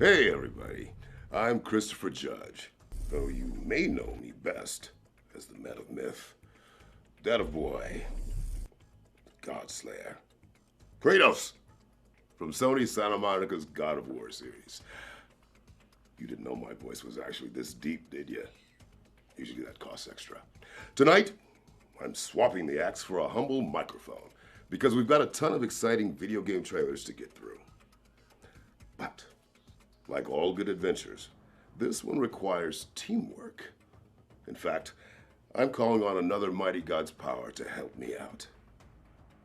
Hey everybody, I'm Christopher Judge, though you may know me best as the man of myth, dad of boy, Godslayer, Kratos, from Sony Santa Monica's God of War series. You didn't know my voice was actually this deep, did you? Usually that costs extra. Tonight, I'm swapping the axe for a humble microphone, because we've got a ton of exciting video game trailers to get through. But like all good adventures, this one requires teamwork. In fact, I'm calling on another mighty god's power to help me out.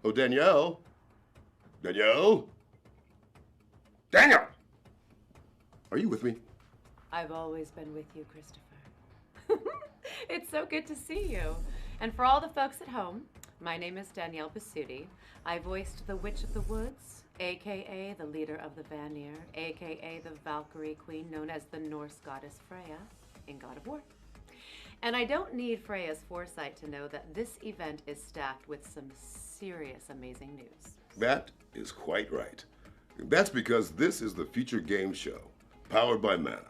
Oh, Danielle? Danielle? Daniel! Are you with me? I've always been with you, Christopher. It's so good to see you. And for all the folks at home, my name is Danielle Basutti. I voiced the Witch of the Woods, aka the leader of the Vanir, aka the Valkyrie queen known as the Norse goddess Freya in God of War. And I don't need Freya's foresight to know that this event is stacked with some serious amazing news. That is quite right. That's because this is the Feature Game Show, powered by Mana,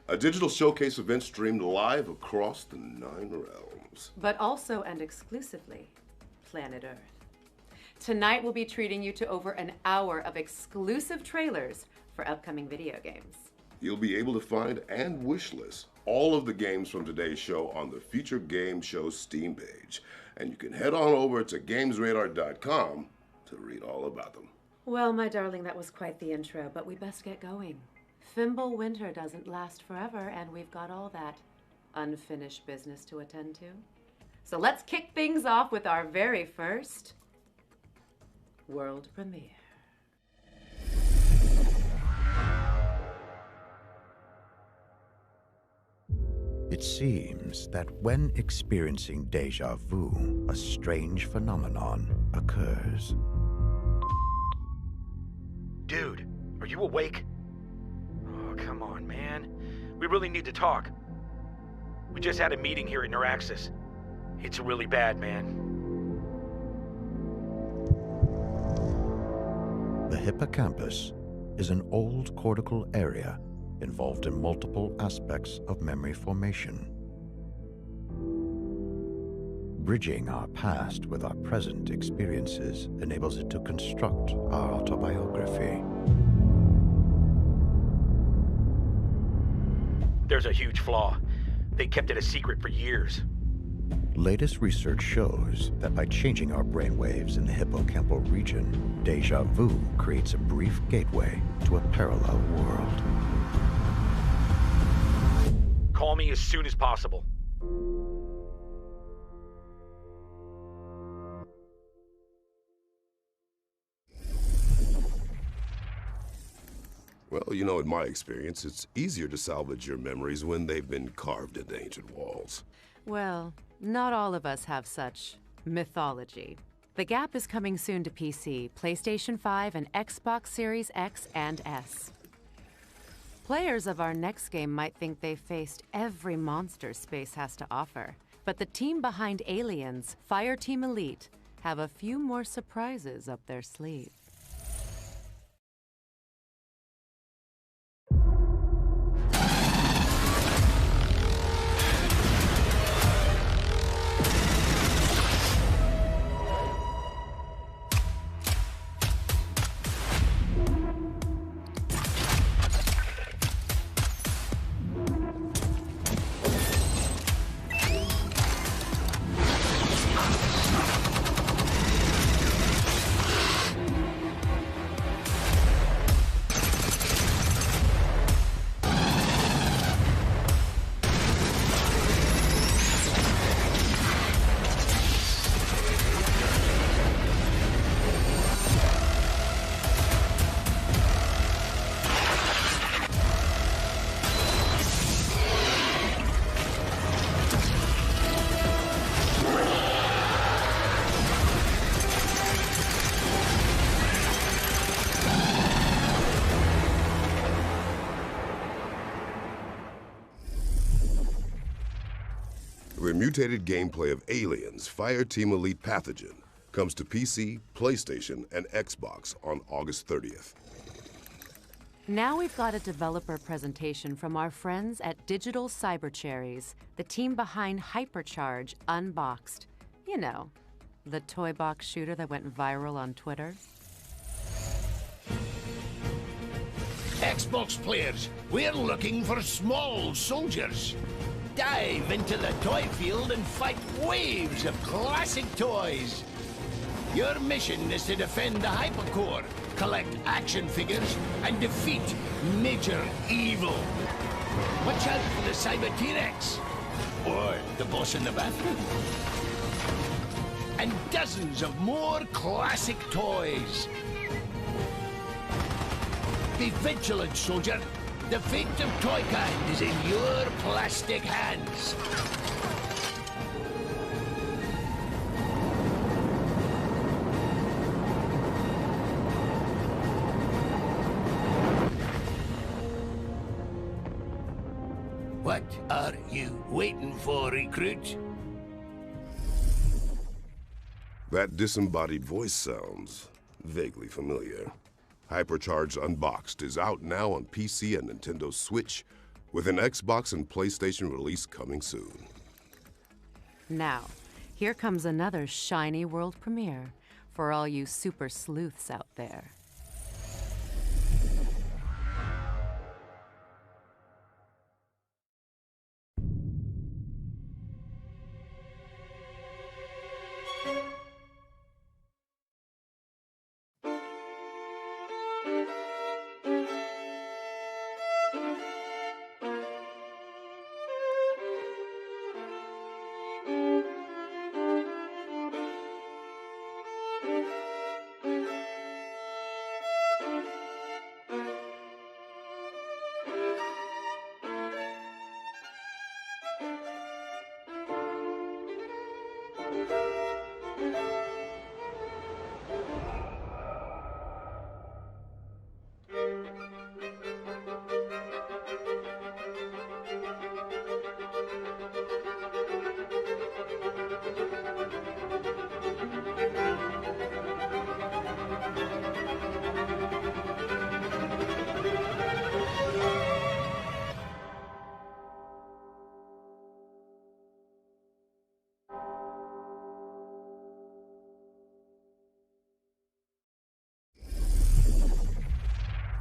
a digital showcase event streamed live across the 9 realms. But also and exclusively, planet Earth. Tonight we'll be treating you to over an hour of exclusive trailers for upcoming video games. You'll be able to find and wishlist all of the games from today's show on the Feature Game Show Steam page. And you can head on over to gamesradar.com to read all about them. Well, my darling, that was quite the intro, but we best get going. Fimble winter doesn't last forever, and we've got all that unfinished business to attend to. So let's kick things off with our very first world premiere. It seems that when experiencing deja vu, a strange phenomenon occurs. Dude, are you awake? Oh, come on, man. We really need to talk. We just had a meeting here at Neuraxis. It's really bad, man. The hippocampus is an old cortical area involved in multiple aspects of memory formation. Bridging our past with our present experiences enables it to construct our autobiography. There's a huge flaw. They kept it a secret for years. Latest research shows that by changing our brainwaves in the hippocampal region, deja vu creates a brief gateway to a parallel world. Call me as soon as possible. Well, you know, in my experience, it's easier to salvage your memories when they've been carved into ancient walls. Well, not all of us have such mythology. The Gap is coming soon to PC, PlayStation 5, and Xbox Series X and S. Players of our next game might think they've faced every monster space has to offer, but the team behind Aliens, Fireteam Elite, have a few more surprises up their sleeve. The mutated gameplay of Aliens, Fireteam Elite Pathogen, comes to PC, PlayStation, and Xbox on August 30th. Now we've got a developer presentation from our friends at Digital Cyber Cherries, the team behind Hypercharge Unboxed. You know, the toy box shooter that went viral on Twitter. Xbox players, we're looking for small soldiers. Dive into the toy field and fight waves of classic toys. Your mission is to defend the Hypercore, collect action figures, and defeat Major Evil. Watch out for the Cyber T-Rex, or the boss in the bathroom. And dozens of more classic toys. Be vigilant, soldier. The fate of Toykind is in your plastic hands. What are you waiting for, recruit? That disembodied voice sounds vaguely familiar. Hypercharge Unboxed is out now on PC and Nintendo Switch, with an Xbox and PlayStation release coming soon. Now, here comes another shiny world premiere for all you super sleuths out there.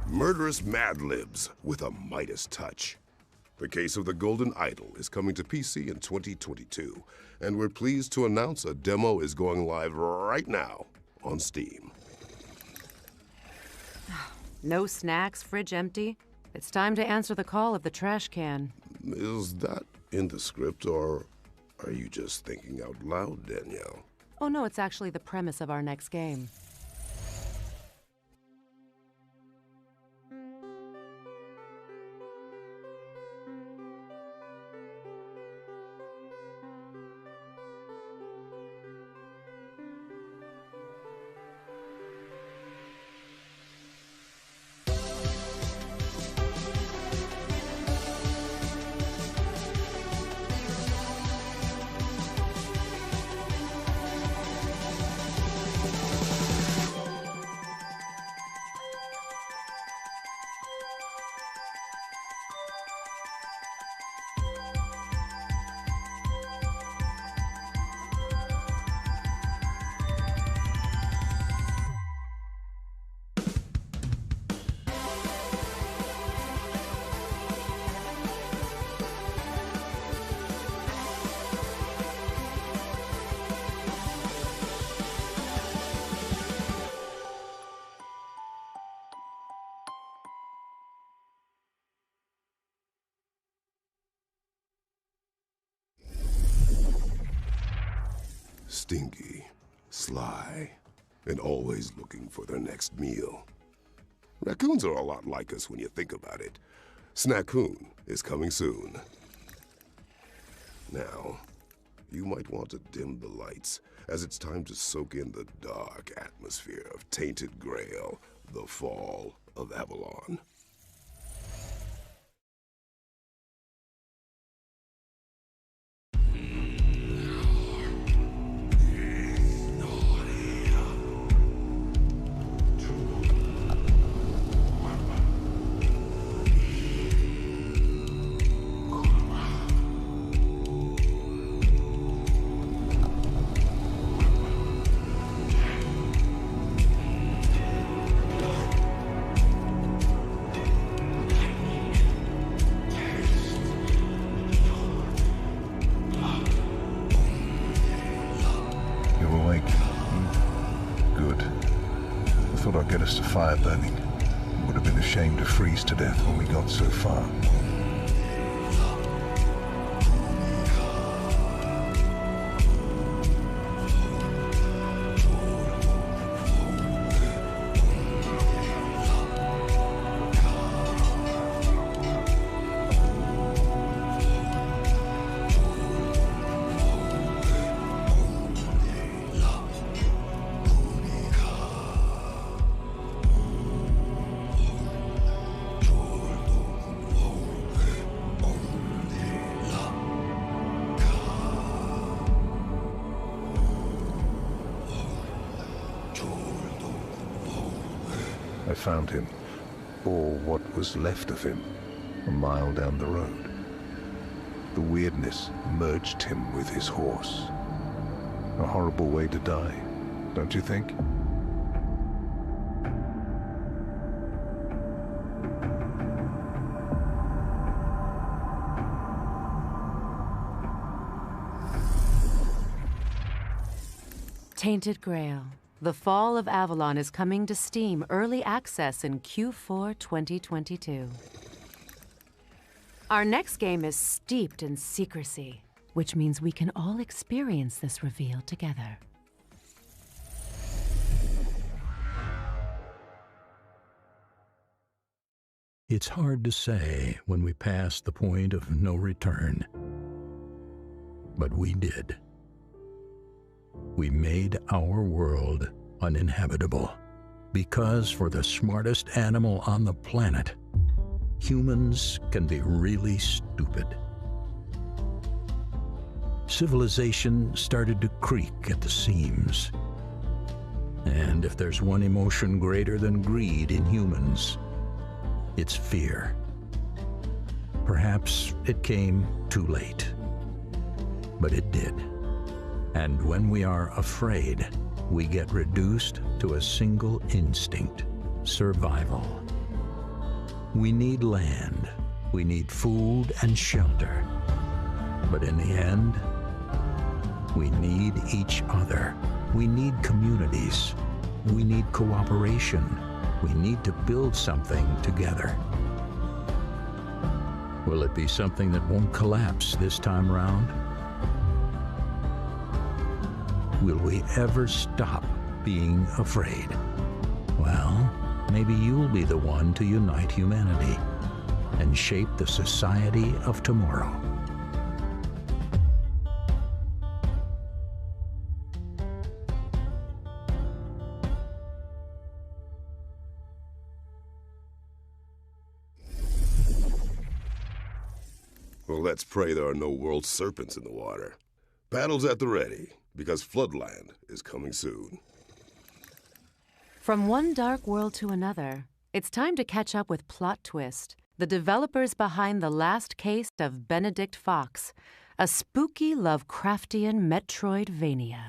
Murderous Mad Libs with a Midas touch. The Case of the Golden Idol is coming to PC in 2022, and we're pleased to announce a demo is going live right now on Steam. No snacks, fridge empty. It's time to answer the call of the trash can. Is that in the script, or are you just thinking out loud, Danielle? Oh no, it's actually the premise of our next game. Stinky, sly, and always looking for their next meal. Raccoons are a lot like us when you think about it. Snackoon is coming soon. Now, you might want to dim the lights, as it's time to soak in the dark atmosphere of Tainted Grail, the Fall of Avalon. thought I'd get us to fire burning. Would have been a shame to freeze to death when we got so far. I found him, or what was left of him, a mile down the road. The weirdness merged him with his horse. A horrible way to die, don't you think? Tainted Grail. The Fall of Avalon is coming to Steam Early Access in Q4 2022. Our next game is steeped in secrecy, which means we can all experience this reveal together. It's hard to say when we pass the point of no return, but we did. We made our world uninhabitable because for the smartest animal on the planet, humans can be really stupid. Civilization started to creak at the seams. And if there's one emotion greater than greed in humans, it's fear. Perhaps it came too late, but it did. And when we are afraid, we get reduced to a single instinct: survival. We need land, we need food and shelter. But in the end, we need each other. We need communities. We need cooperation. We need to build something together. Will it be something that won't collapse this time round? Will we ever stop being afraid? Well, maybe you'll be the one to unite humanity and shape the society of tomorrow. Well, let's pray there are no world serpents in the water. Paddles at the ready, because Floodland is coming soon. From one dark world to another, it's time to catch up with Plot Twist, the developers behind The Last Case of Benedict Fox, a spooky Lovecraftian Metroidvania.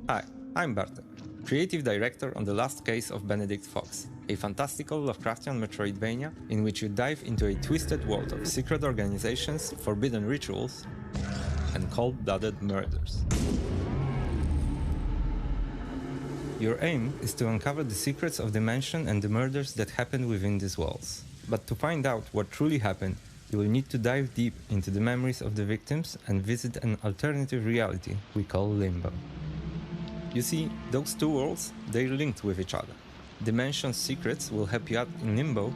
Hi, I'm Bartek, creative director on The Last Case of Benedict Fox, a fantastical Lovecraftian Metroidvania in which you dive into a twisted world of secret organizations, forbidden rituals, and cold-blooded murders. Your aim is to uncover the secrets of the mansion and the murders that happened within these walls. But to find out what truly happened, you will need to dive deep into the memories of the victims and visit an alternative reality we call Limbo. You see, those two worlds, they're linked with each other. The mansion's secrets will help you out in Limbo,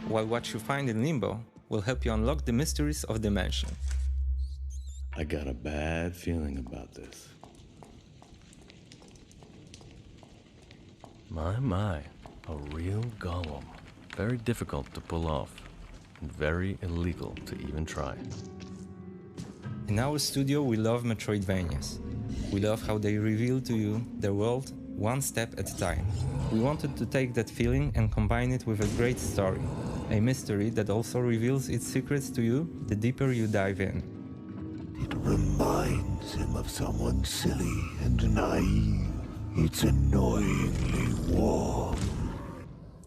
while what you find in Limbo will help you unlock the mysteries of the mansion. I got a bad feeling about this. My, a real golem. Very difficult to pull off, and very illegal to even try. In our studio, we love Metroidvanias. We love how they reveal to you their world one step at a time. We wanted to take that feeling and combine it with a great story, a mystery that also reveals its secrets to you the deeper you dive in. It reminds him of someone silly and naive. It's annoyingly warm.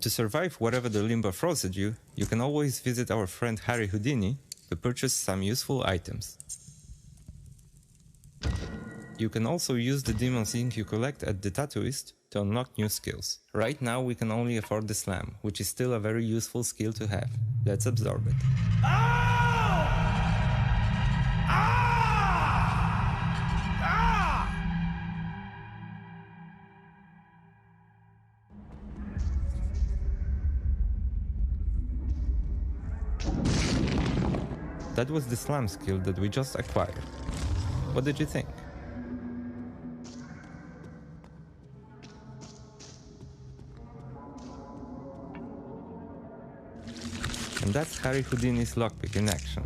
To survive whatever the limbo throws at you, you can always visit our friend Harry Houdini to purchase some useful items. You can also use the Demon's Ink you collect at the Tattooist to unlock new skills. Right now we can only afford the Slam, which is still a very useful skill to have. Let's absorb it. That was the Slam skill that we just acquired. What did you think? And that's Harry Houdini's lockpick in action.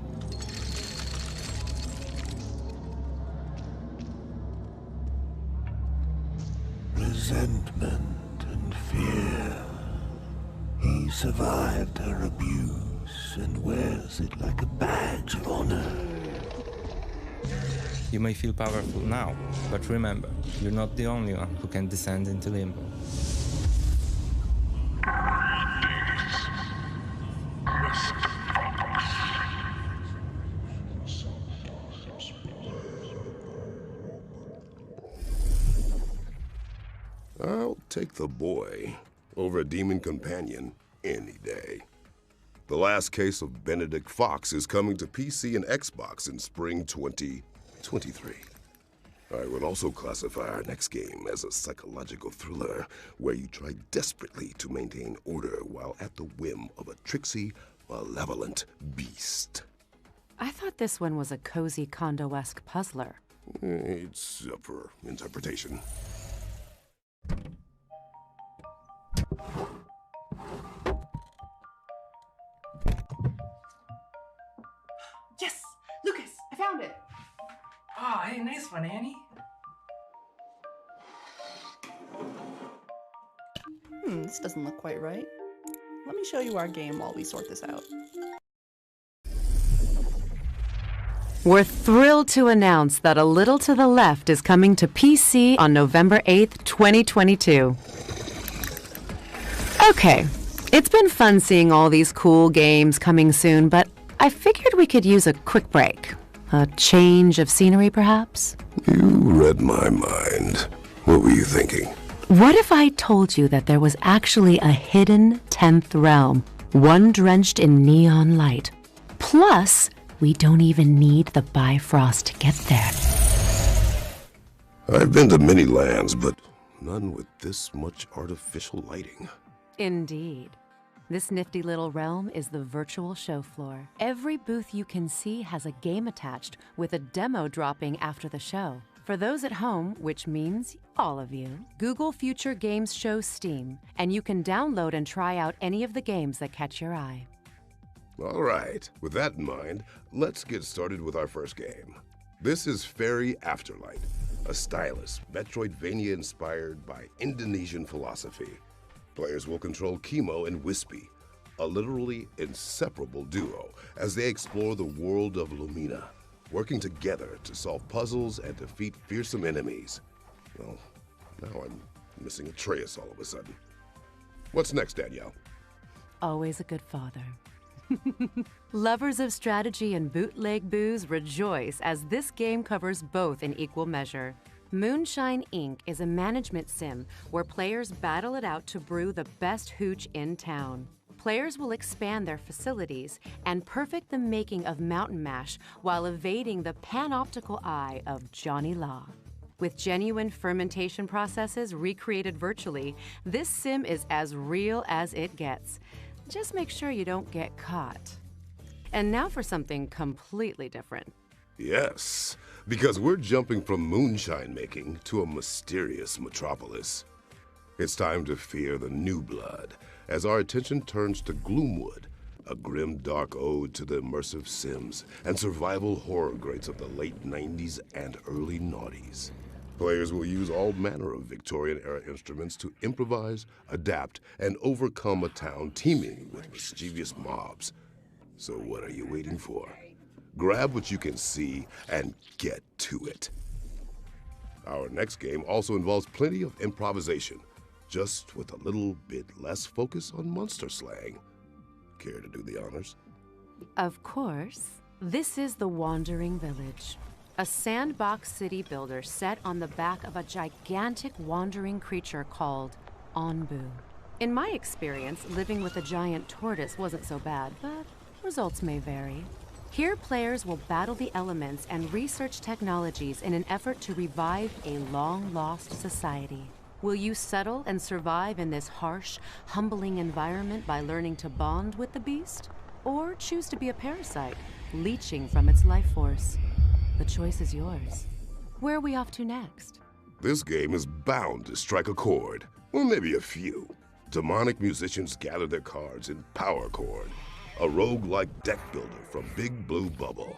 Resentment and fear. He survived her abuse and wears it like a badge of honor. You may feel powerful now, but remember, you're not the only one who can descend into limbo. I'll take the boy over a demon companion any day. The last case of Benedict Fox is coming to PC and Xbox in spring 2023. I would also classify our next game as a psychological thriller where you try desperately to maintain order while at the whim of a tricksy, malevolent beast. I thought this one was a cozy condo-esque puzzler. It's up for interpretation. Yes! Lucas, I found it! Oh, hey, nice one, Annie. This doesn't look quite right. Let me show you our game while we sort this out. We're thrilled to announce that A Little to the Left is coming to PC on November 8th, 2022. Okay, it's been fun seeing all these cool games coming soon, but I figured we could use a quick break. A change of scenery, perhaps? You read my mind. What were you thinking? What if I told you that there was actually a hidden 10th realm, one drenched in neon light? Plus, we don't even need the Bifrost to get there. I've been to many lands, but none with this much artificial lighting. Indeed. This nifty little realm is the virtual show floor. Every booth you can see has a game attached, with a demo dropping after the show. For those at home, which means all of you, Google Future Games Show Steam, and you can download and try out any of the games that catch your eye. All right, with that in mind, let's get started with our first game. This is Fairy Afterlight, a stylus Metroidvania inspired by Indonesian philosophy. Players will control Chemo and Wispy, a literally inseparable duo, as they explore the world of Lumina, working together to solve puzzles and defeat fearsome enemies. Well, now I'm missing Atreus all of a sudden. What's next, Danielle? Always a good father. Lovers of strategy and bootleg booze rejoice as this game covers both in equal measure. Moonshine Inc. is a management sim where players battle it out to brew the best hooch in town. Players will expand their facilities and perfect the making of Mountain Mash while evading the panoptical eye of Johnny Law. With genuine fermentation processes recreated virtually, this sim is as real as it gets. Just make sure you don't get caught. And now for something completely different. Yes, because we're jumping from moonshine making to a mysterious metropolis. It's time to fear the new blood, as our attention turns to Gloomwood, a grim dark ode to the immersive sims and survival horror greats of the late 90s and early noughties. Players will use all manner of Victorian-era instruments to improvise, adapt, and overcome a town teeming with mischievous mobs. So what are you waiting for? Grab what you can see and get to it. Our next game also involves plenty of improvisation. just with a little bit less focus on monster slang. Care to do the honors? Of course. This is the Wandering Village, a sandbox city builder set on the back of a gigantic wandering creature called Onbu. In my experience, living with a giant tortoise wasn't so bad, but results may vary. Here, players will battle the elements and research technologies in an effort to revive a long-lost society. Will you settle and survive in this harsh, humbling environment by learning to bond with the beast? Or choose to be a parasite, leeching from its life force? The choice is yours. Where are we off to next? This game is bound to strike a chord, or maybe a few. Demonic musicians gather their cards in Power Chord, a rogue-like deck builder from Big Blue Bubble.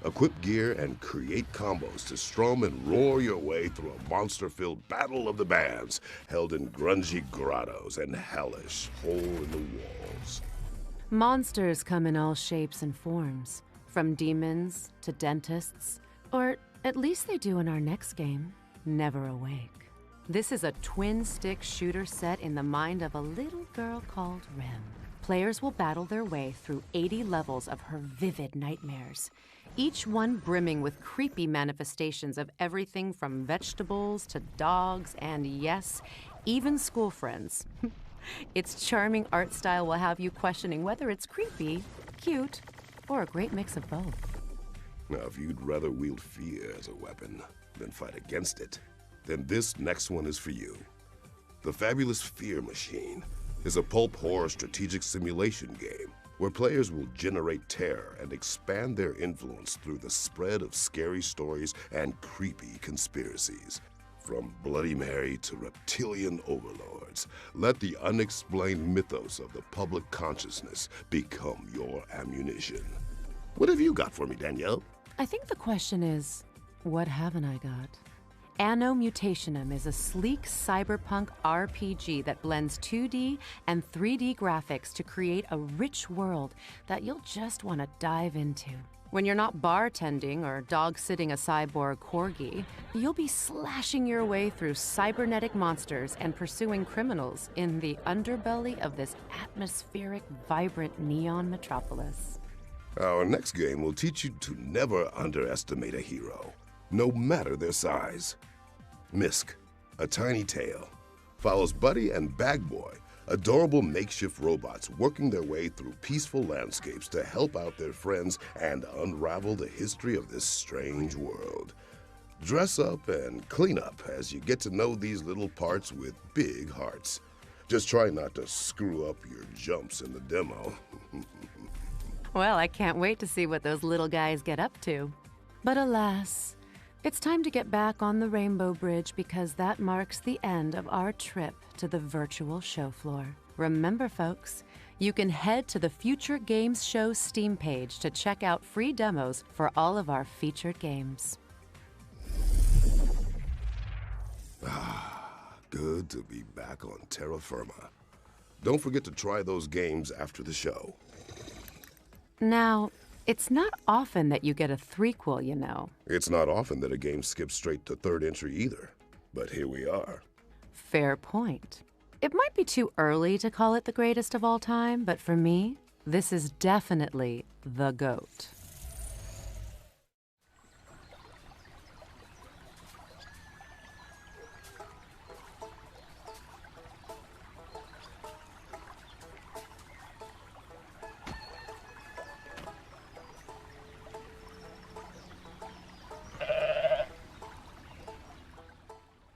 Equip gear and create combos to strum and roar your way through a monster-filled battle of the bands, held in grungy grottos and hellish hole-in-the-walls. Monsters come in all shapes and forms, from demons to dentists, or at least they do in our next game, Never Awake. This is a twin-stick shooter set in the mind of a little girl called Rem. Players will battle their way through 80 levels of her vivid nightmares, each one brimming with creepy manifestations of everything from vegetables to dogs and, yes, even school friends. Its charming art style will have you questioning whether it's creepy, cute, or a great mix of both. Now, if you'd rather wield fear as a weapon than fight against it, then this next one is for you. The Fabulous Fear Machine is a pulp horror strategic simulation game where players will generate terror and expand their influence through the spread of scary stories and creepy conspiracies. From Bloody Mary to reptilian overlords, let the unexplained mythos of the public consciousness become your ammunition. What have you got for me, Danielle? I think the question is, what haven't I got? Anno Mutationum is a sleek cyberpunk RPG that blends 2D and 3D graphics to create a rich world that you'll just want to dive into. When you're not bartending or dog-sitting a cyborg corgi, you'll be slashing your way through cybernetic monsters and pursuing criminals in the underbelly of this atmospheric, vibrant neon metropolis. Our next game will teach you to never underestimate a hero, no matter their size. Misk, a tiny tail, follows Buddy and Bag Boy, adorable makeshift robots working their way through peaceful landscapes to help out their friends and unravel the history of this strange world. Dress up and clean up as you get to know these little parts with big hearts. Just try not to screw up your jumps in the demo. Well, I can't wait to see what those little guys get up to. But alas, it's time to get back on the Rainbow Bridge because that marks the end of our trip to the virtual show floor. Remember, folks, you can head to the Future Games Show Steam page to check out free demos for all of our featured games. Good to be back on terra firma. Don't forget to try those games after the show. Now, it's not often that you get a threequel, you know. It's not often that a game skips straight to third entry either, but here we are. Fair point. It might be too early to call it the greatest of all time, but for me, this is definitely the GOAT.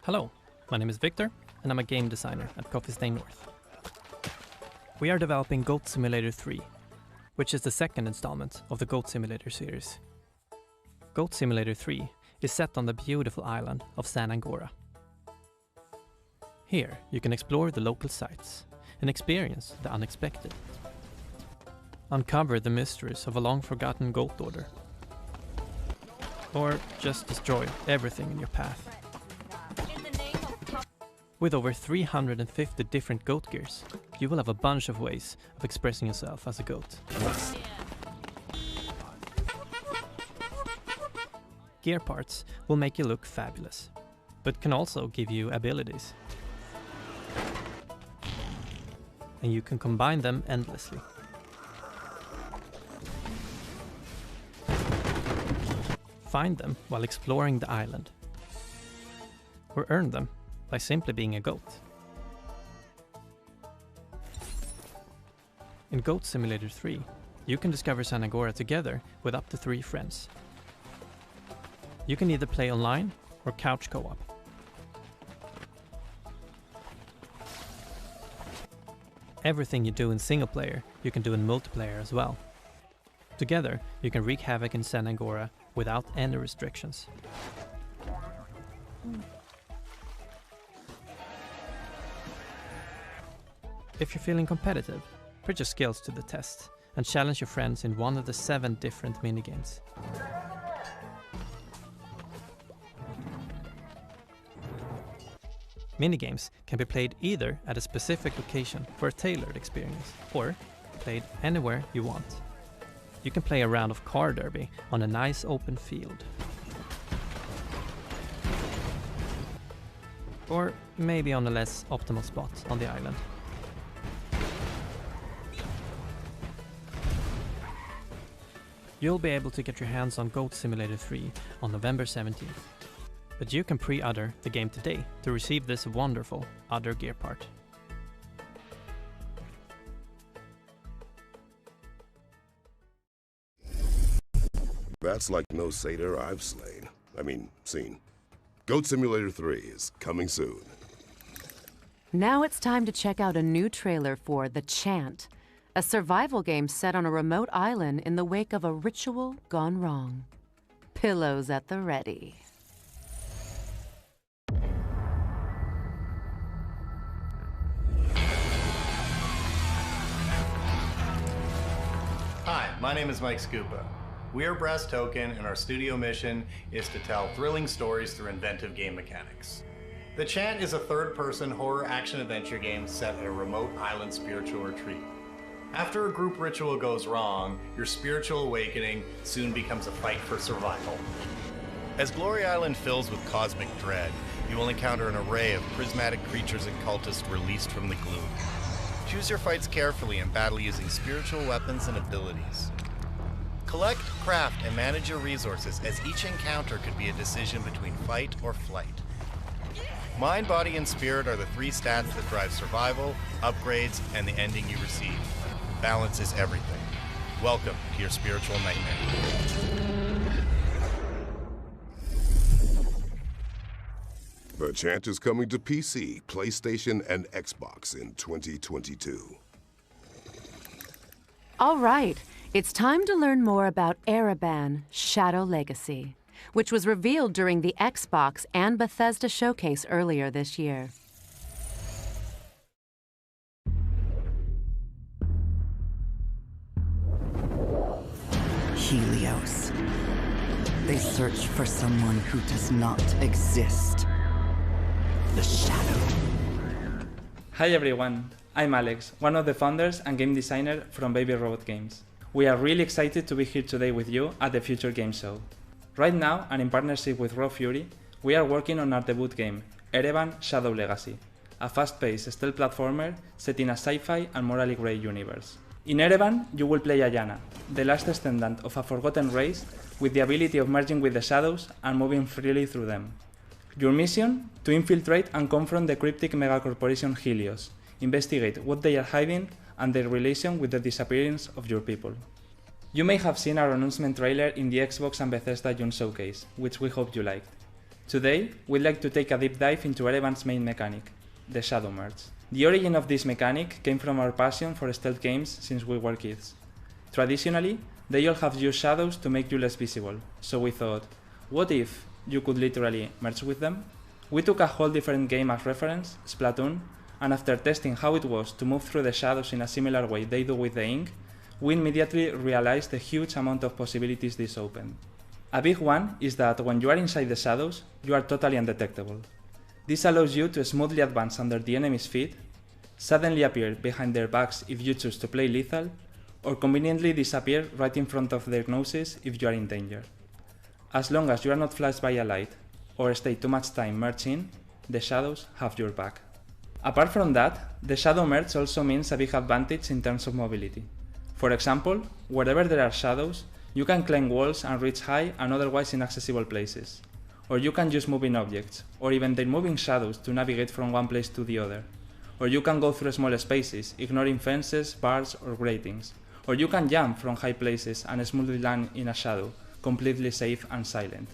Hello, my name is Victor, and I'm a game designer at Coffee Stain North. We are developing Goat Simulator 3, which is the second installment of the Goat Simulator series. Goat Simulator 3 is set on the beautiful island of San Angora. Here, you can explore the local sites and experience the unexpected. Uncover the mysteries of a long-forgotten goat order. Or just destroy everything in your path. With over 350 different goat gears, you will have a bunch of ways of expressing yourself as a goat. Gear parts will make you look fabulous, but can also give you abilities. and you can combine them endlessly. Find them while exploring the island, or earn them by simply being a goat. In Goat Simulator 3, you can discover San Agora together with up to 3 friends. You can either play online or couch co-op. Everything you do in single player, you can do in multiplayer as well. Together, you can wreak havoc in San Agora without any restrictions. If you're feeling competitive, put your skills to the test and challenge your friends in one of the 7 different minigames. Minigames can be played either at a specific location for a tailored experience, or played anywhere you want. You can play a round of car derby on a nice open field. Or maybe on a less optimal spot on the island. You'll be able to get your hands on Goat Simulator 3 on November 17th. But you can pre-order the game today to receive this wonderful other gear part. That's like no satyr I've seen. Goat Simulator 3 is coming soon. Now it's time to check out a new trailer for The Chant, a survival game set on a remote island in the wake of a ritual gone wrong. Pillows at the ready. Hi, my name is Mike Scupa. We are Brass Token, and our studio mission is to tell thrilling stories through inventive game mechanics. The Chant is a third-person horror action-adventure game set at a remote island spiritual retreat. After a group ritual goes wrong, your spiritual awakening soon becomes a fight for survival. As Glory Island fills with cosmic dread, you will encounter an array of prismatic creatures and cultists released from the gloom. Choose your fights carefully and battle using spiritual weapons and abilities. Collect, craft, and manage your resources, as each encounter could be a decision between fight or flight. Mind, body, and spirit are the 3 stats that drive survival, upgrades, and the ending you receive. Balance is everything. Welcome to your spiritual nightmare. The Chant is coming to PC, PlayStation, and Xbox in 2022. All right, it's time to learn more about Ereban Shadow Legacy, which was revealed during the Xbox and Bethesda showcase earlier this year. Helios. They search for someone who does not exist. The Shadow. Hi everyone, I'm Alex, one of the founders and game designer from Baby Robot Games. We are really excited to be here today with you at the Future Game Show. Right now, and in partnership with Raw Fury, we are working on our debut game, Ereban Shadow Legacy, a fast-paced stealth platformer set in a sci-fi and morally grey universe. In Ereban, you will play Ayana, the last descendant of a forgotten race with the ability of merging with the shadows and moving freely through them. Your mission? To infiltrate and confront the cryptic megacorporation Helios, investigate what they are hiding and their relation with the disappearance of your people. You may have seen our announcement trailer in the Xbox and Bethesda June showcase, which we hope you liked. Today, we'd like to take a deep dive into Ereban's main mechanic, the Shadow Merge. The origin of this mechanic came from our passion for stealth games since we were kids. Traditionally, they all have used shadows to make you less visible, so we thought, what if you could literally merge with them? We took a whole different game as reference, Splatoon, and after testing how it was to move through the shadows in a similar way they do with the ink, we immediately realized the huge amount of possibilities this opened. A big one is that when you are inside the shadows, you are totally undetectable. This allows you to smoothly advance under the enemy's feet, suddenly appear behind their backs if you choose to play lethal, or conveniently disappear right in front of their noses if you are in danger. As long as you are not flashed by a light, or stay too much time merged in, the shadows have your back. Apart from that, the shadow merge also means a big advantage in terms of mobility. For example, wherever there are shadows, you can climb walls and reach high and otherwise inaccessible places. Or you can use moving objects, or even their moving shadows to navigate from one place to the other. Or you can go through small spaces, ignoring fences, bars, or gratings. Or you can jump from high places and smoothly land in a shadow, completely safe and silent.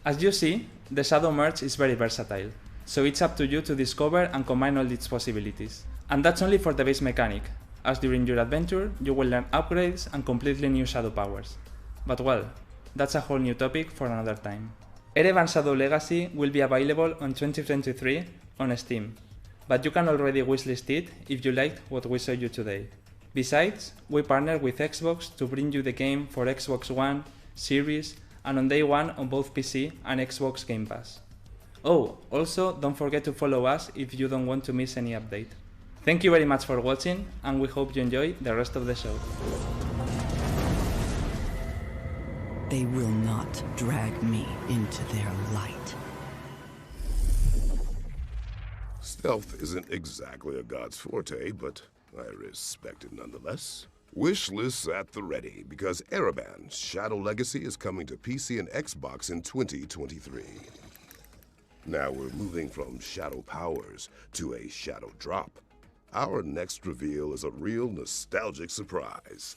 As you see, the shadow merge is very versatile, so it's up to you to discover and combine all its possibilities. And that's only for the base mechanic, as during your adventure you will learn upgrades and completely new shadow powers. But well, that's a whole new topic for another time. Erevan Shadow Legacy will be available on 2023 on Steam, but you can already wishlist it if you liked what we showed you today. Besides, we partnered with Xbox to bring you the game for Xbox One, Series, and on day one on both PC and Xbox Game Pass. Oh, also don't forget to follow us if you don't want to miss any update. Thank you very much for watching, and we hope you enjoy the rest of the show. They will not drag me into their light. Stealth isn't exactly a god's forte, but I respect it nonetheless. Wish lists at the ready, because Erevan Shadow Legacy is coming to PC and Xbox in 2023. Now we're moving from shadow powers to a shadow drop. Our next reveal is a real nostalgic surprise.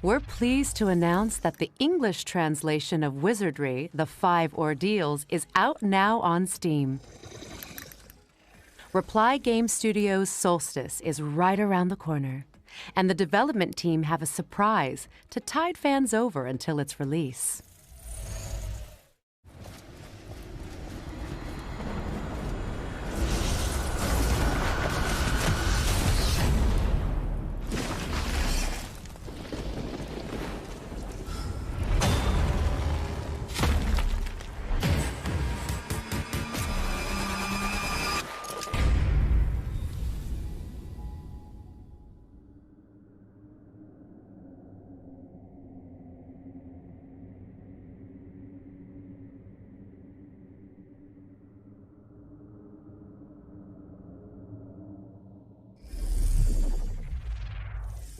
We're pleased to announce that the English translation of Wizardry, The 5 Ordeals, is out now on Steam. Reply Game Studios' Solstice is right around the corner, and the development team have a surprise to tide fans over until its release.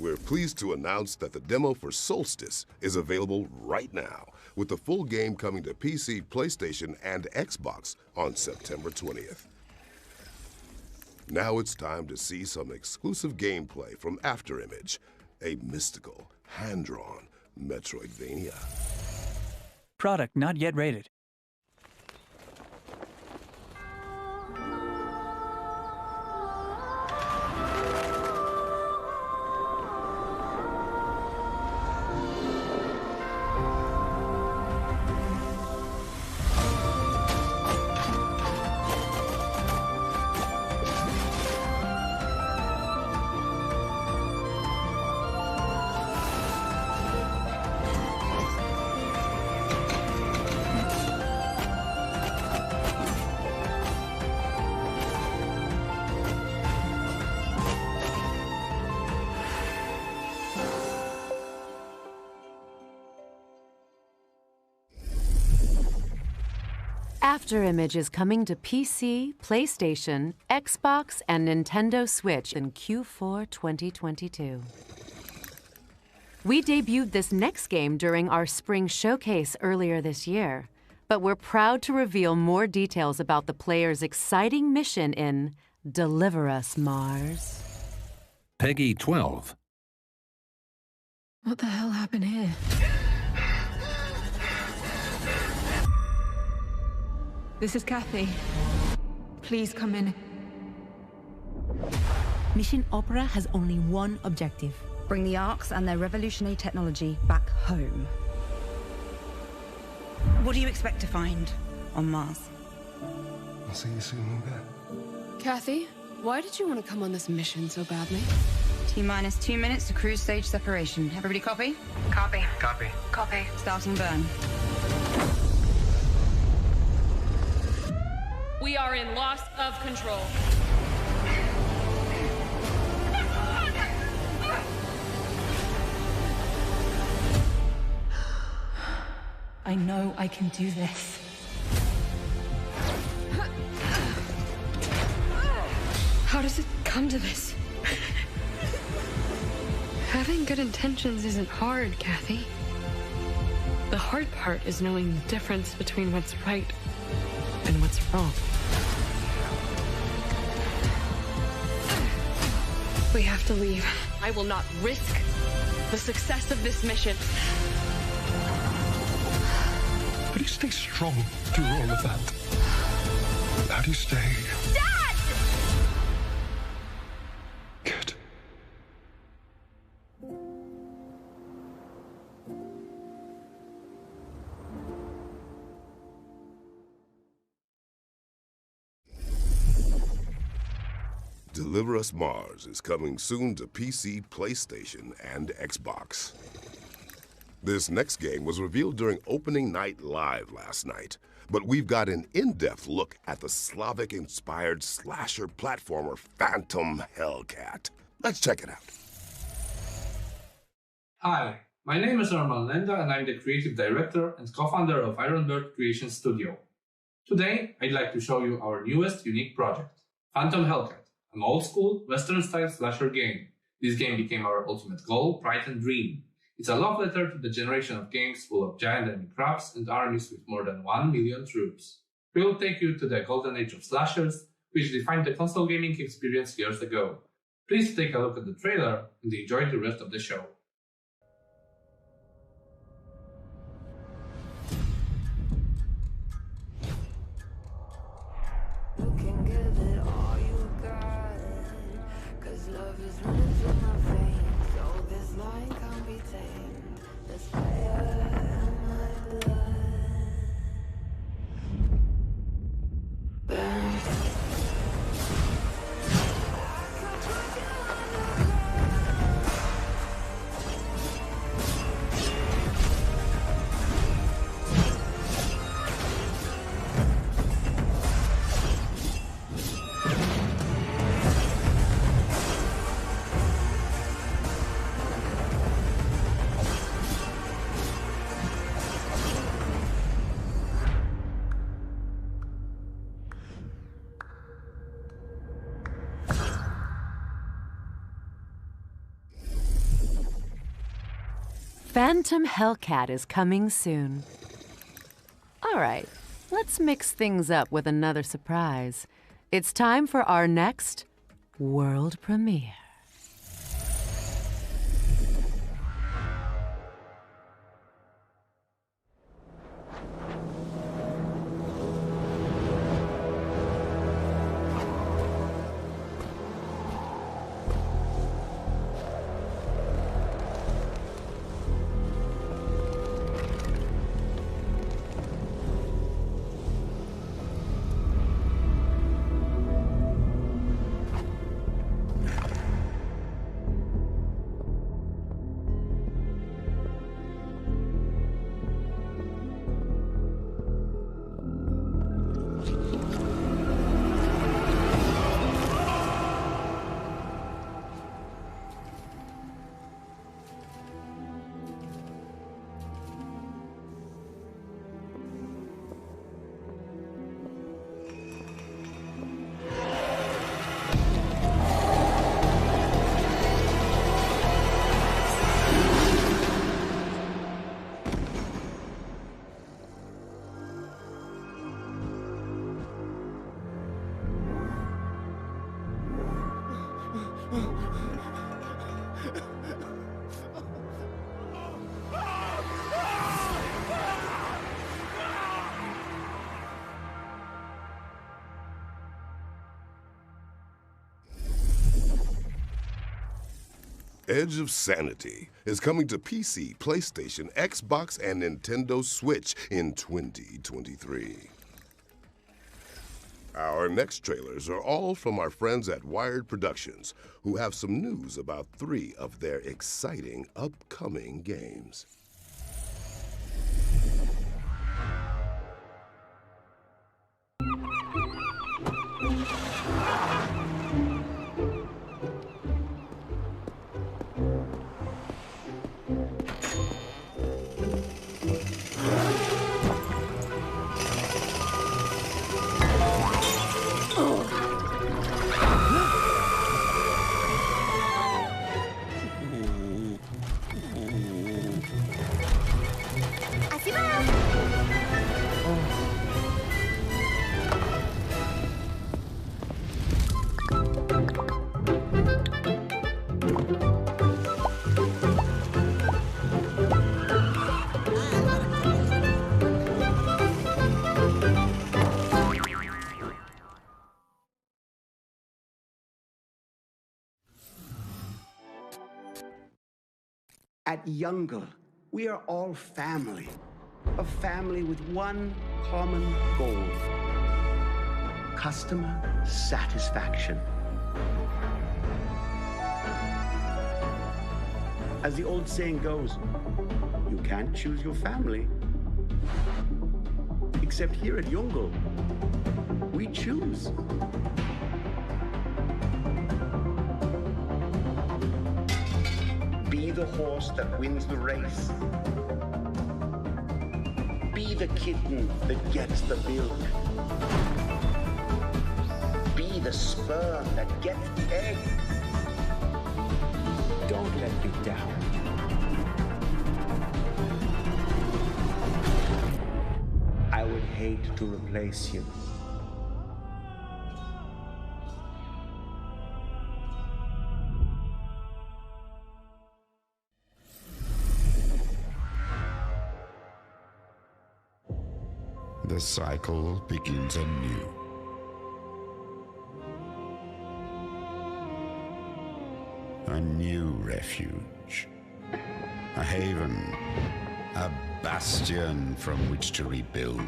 We're pleased to announce that the demo for Solstice is available right now, with the full game coming to PC, PlayStation, and Xbox on September 20th. Now it's time to see some exclusive gameplay from Afterimage, a mystical, hand-drawn Metroidvania. Product not yet rated. Afterimage is coming to PC, PlayStation, Xbox, and Nintendo Switch in Q4 2022. We debuted this next game during our spring showcase earlier this year, but we're proud to reveal more details about the player's exciting mission in Deliver Us, Mars. Peggy 12. What the hell happened here? This is Kathy. Please come in. Mission Opera has only one objective. Bring the Arks and their revolutionary technology back home. What do you expect to find on Mars? I'll see you soon, Moonbear. Kathy, why did you want to come on this mission so badly? T-minus 2 minutes to cruise stage separation. Everybody copy? Copy. Copy. Copy. Starting burn. We are in loss of control. I know I can do this. How does it come to this? Having good intentions isn't hard, Kathy. The hard part is knowing the difference between what's right and what's wrong. We have to leave. I will not risk the success of this mission. How do you stay strong through all of that? How do you stay... Dad! Good. Deliver Us Mars is coming soon to PC, PlayStation, and Xbox. This next game was revealed during opening night live last night, but we've got an in-depth look at the Slavic-inspired slasher platformer Phantom Hellcat. Let's check it out. Hi, my name is Arman Lenda and I'm the creative director and co-founder of Ironbird Creation Studio. Today, I'd like to show you our newest unique project, Phantom Hellcat, an old-school, Western-style slasher game. This game became our ultimate goal, pride and dream. It's a love letter to the generation of games full of giant enemy crabs and armies with more than 1 million troops. We will take you to the golden age of slashers, which defined the console gaming experience years ago. Please take a look at the trailer and enjoy the rest of the show. Phantom Hellcat is coming soon. All right, let's mix things up with another surprise. It's time for our next world premiere. Edge of Sanity is coming to PC, PlayStation, Xbox, and Nintendo Switch in 2023. Our next trailers are all from our friends at Wired Productions, who have some news about 3 of their exciting upcoming games. At Youngle, we are all family. A family with one common goal. Customer satisfaction. As the old saying goes, you can't choose your family. Except here at Youngle, we choose. Be the horse that wins the race. Be the kitten that gets the milk. Be the sperm that gets the egg. Don't let you down. I would hate to replace you. The cycle begins anew. A new refuge. A haven. A bastion from which to rebuild.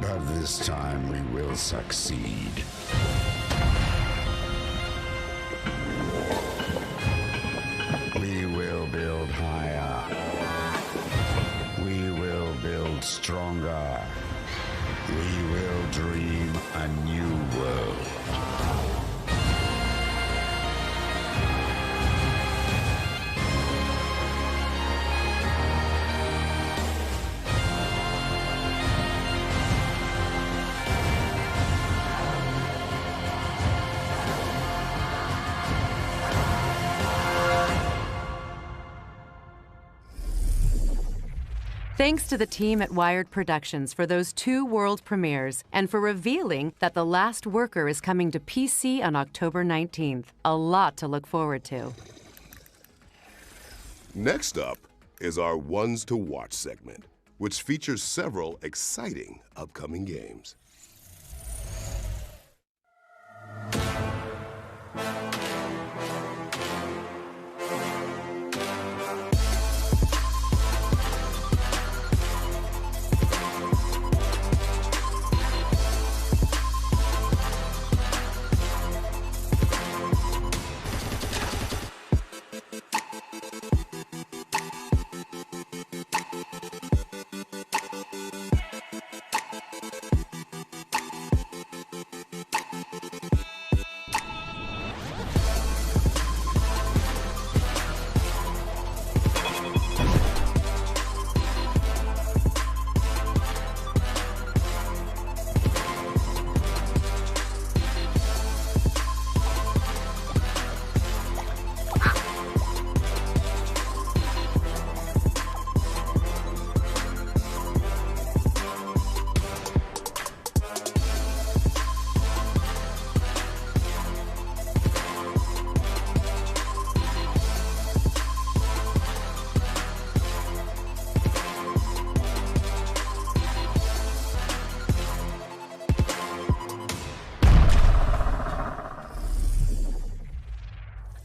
But this time we will succeed. We will build higher. We will build stronger. We will dream a new world. Thanks to the team at Wired Productions for those 2 world premieres and for revealing that The Last Worker is coming to PC on October 19th. A lot to look forward to. Next up is our Ones to Watch segment, which features several exciting upcoming games.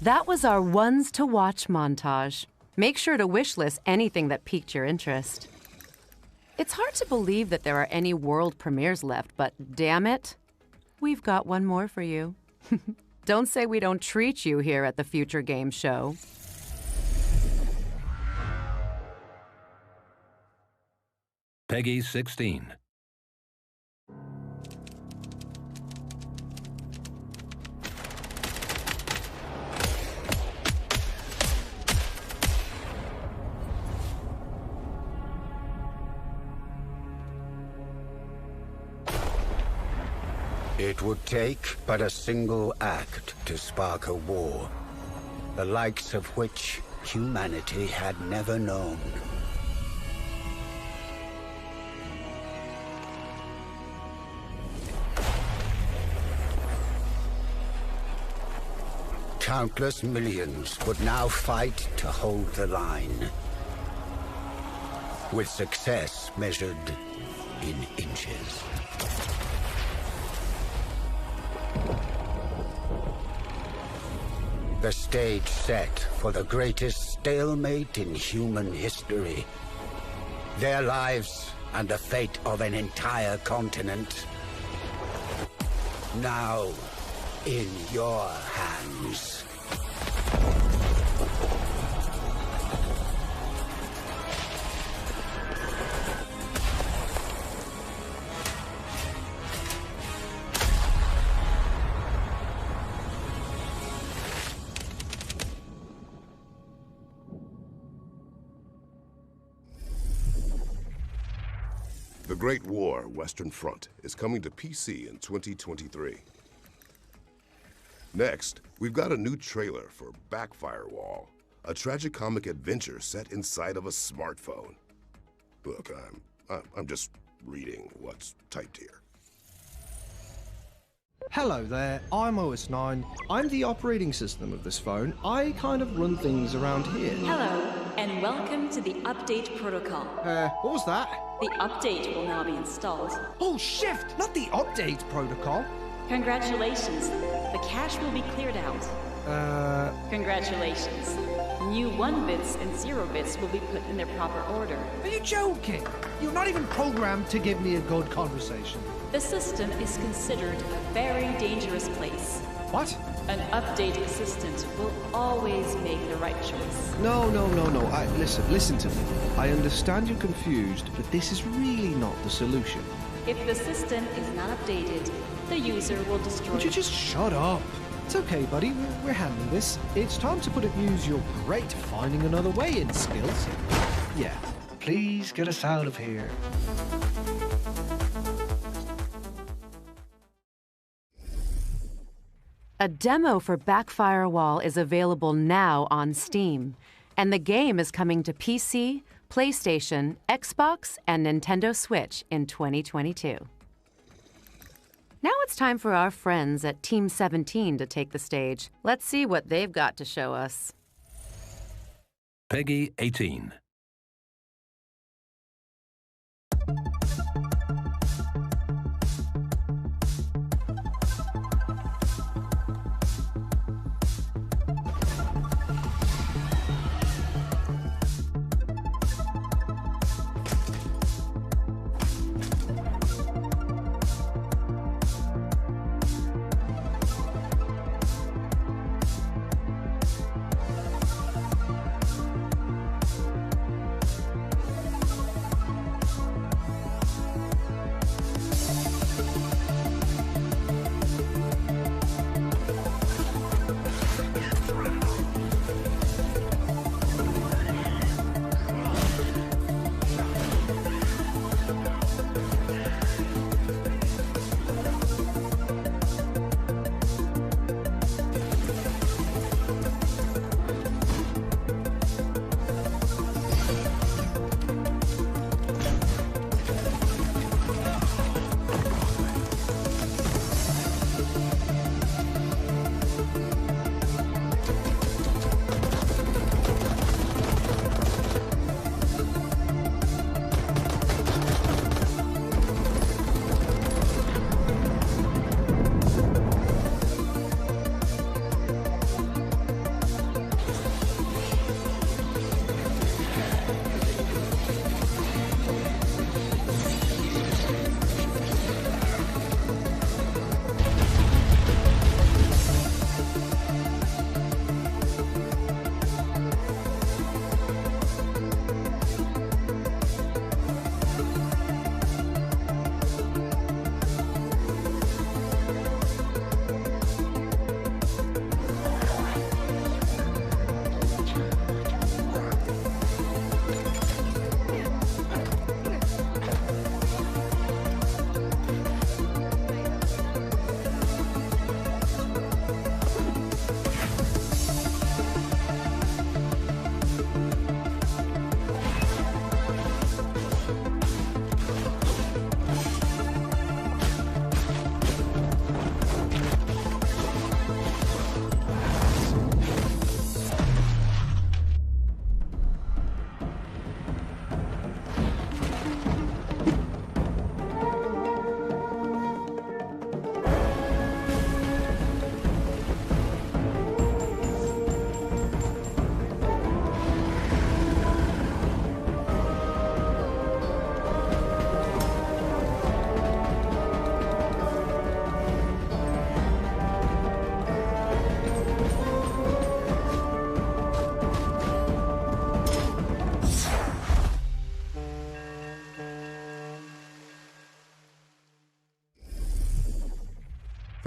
That was our Ones to Watch montage. Make sure to wishlist anything that piqued your interest. It's hard to believe that there are any world premieres left, but damn it, we've got one more for you. Don't say we don't treat you here at the Future Game Show. Peggy 16. It would take but a single act to spark a war, the likes of which humanity had never known. Countless millions would now fight to hold the line, with success measured in inches. The stage set for the greatest stalemate in human history. Their lives and the fate of an entire continent. Now, in your hands. The Great War Western Front is coming to PC in 2023. Next, we've got a new trailer for Backfirewall, a tragicomic adventure set inside of a smartphone. Look, I'm just reading what's typed here. Hello there, I'm OS9. I'm the operating system of this phone. I kind of run things around here. Hello, and welcome to the update protocol. What was that? The update will now be installed. Oh, shift! Not the update protocol. Congratulations. The cache will be cleared out. Congratulations. New 1 bits and 0 bits will be put in their proper order. Are you joking? You're not even programmed to give me a good conversation. The system is considered a very dangerous place. What? An update assistant will always make the right choice. No. Listen to me. I understand you're confused, but this is really not the solution. If the system is not updated, the user will destroy... Would you just shut up? It's okay, buddy. We're handling this. It's time to put at use your great finding another way in skills. Yeah. Please get us out of here. A demo for Backfirewall is available now on Steam, and the game is coming to PC, PlayStation, Xbox, and Nintendo Switch in 2022. Now it's time for our friends at Team 17 to take the stage. Let's see what they've got to show us. Peggy 18.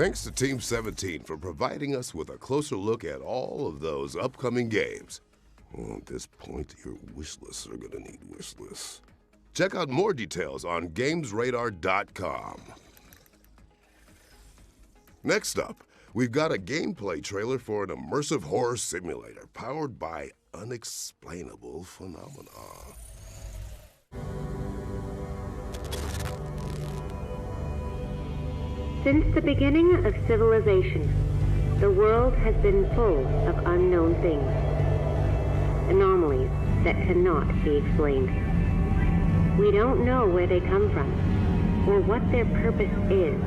Thanks to Team 17 for providing us with a closer look at all of those upcoming games. Well, at this point, your wish lists are gonna need wish lists. Check out more details on GamesRadar.com. Next up, we've got a gameplay trailer for an immersive horror simulator powered by unexplainable phenomena. Since the beginning of civilization, the world has been full of unknown things, anomalies that cannot be explained. We don't know where they come from or what their purpose is.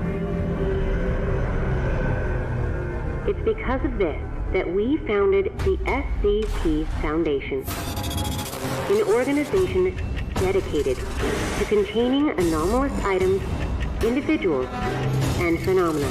It's because of this that we founded the SCP Foundation, an organization dedicated to containing anomalous items, individuals, and phenomena.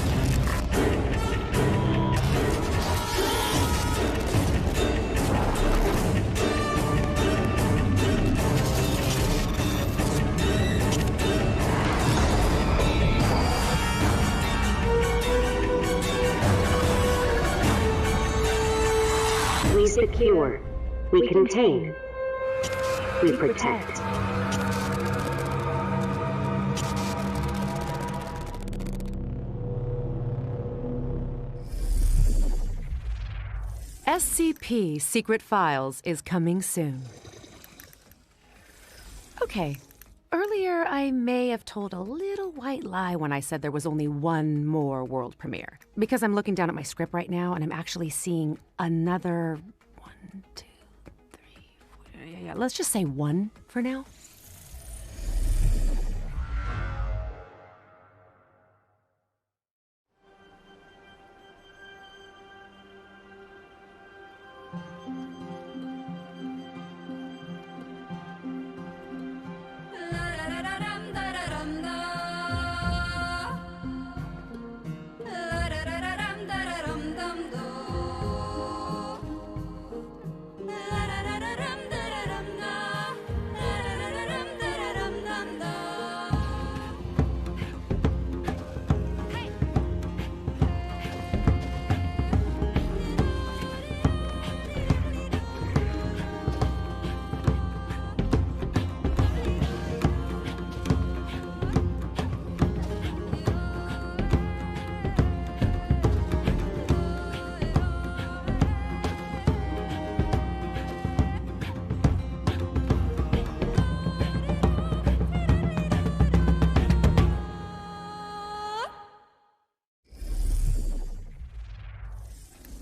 We secure, we contain, we protect. SCP Secret Files is coming soon. Okay, earlier I may have told a little white lie when I said there was only one more world premiere. Because I'm looking down at my script right now and I'm actually seeing another 1, 2, 3, 4, yeah, let's just say 1 for now.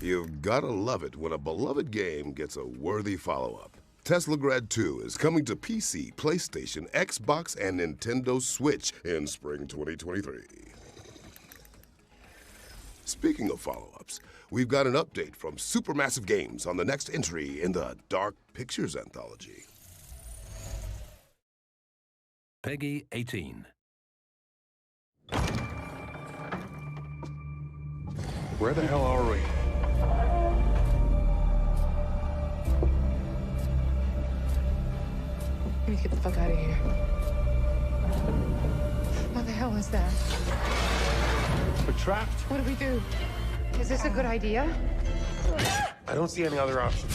You've gotta love it when a beloved game gets a worthy follow-up. Teslagrad 2 is coming to PC, PlayStation, Xbox, and Nintendo Switch in spring 2023. Speaking of follow-ups, we've got an update from Supermassive Games on the next entry in the Dark Pictures anthology. Peggy 18. Where the hell are we? Let me get the fuck out of here. What the hell is that? We're trapped. What do we do? Is this a good idea? I don't see any other option.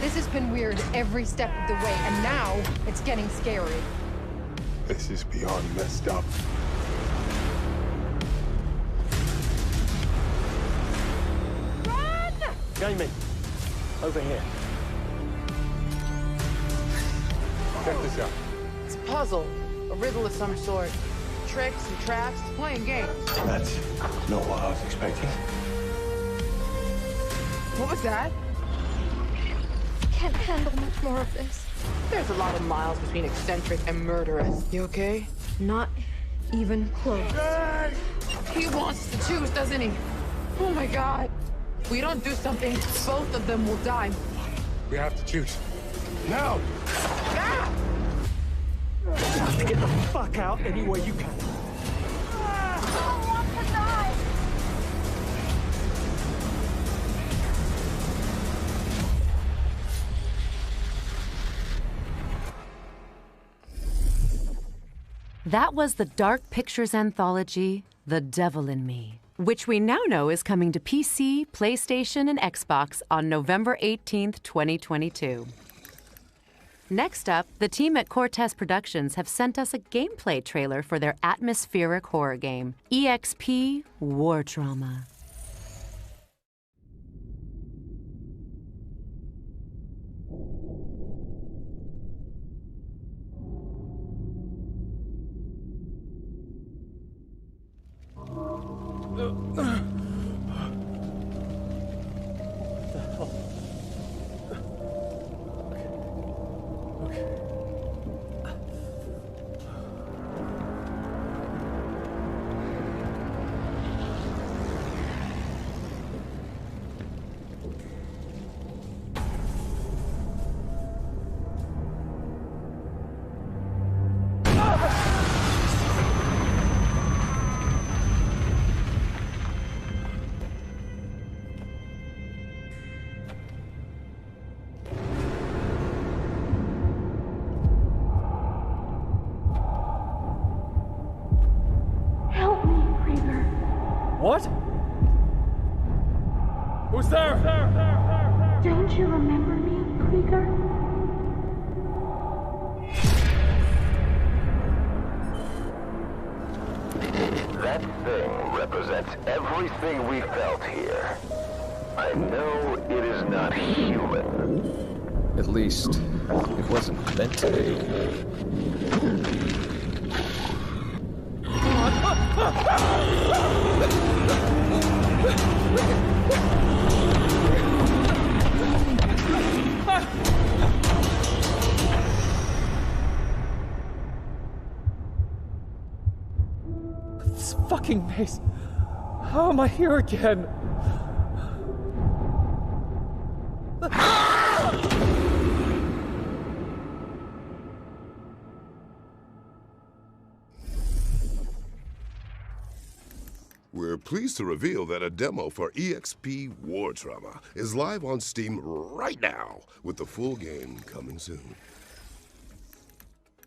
This has been weird every step of the way, and now it's getting scary. This is beyond messed up. Run! Jamie, over here. Check this out. It's a puzzle, a riddle of some sort. Tricks and traps, playing games. That's not what I was expecting. What was that? Can't handle much more of this. There's a lot of miles between eccentric and murderous. You okay? Not even close. He wants to choose, doesn't he? Oh my God. If we don't do something, both of them will die. We have to choose. Now! Ah! Get the fuck out any way you can. I don't want to die. That was the Dark Pictures anthology, The Devil in Me, which we now know is coming to PC, PlayStation, and Xbox on November 18th, 2022. Next up, the team at Cortez Productions have sent us a gameplay trailer for their atmospheric horror game, EXP War Trauma. What? Who's there? Don't you remember me, Krieger? That thing represents everything we felt here. I know it is not human. At least, it wasn't meant to be. This fucking maze. How am I here again? We're pleased to reveal that a demo for EXP War Trauma is live on Steam right now, with the full game coming soon.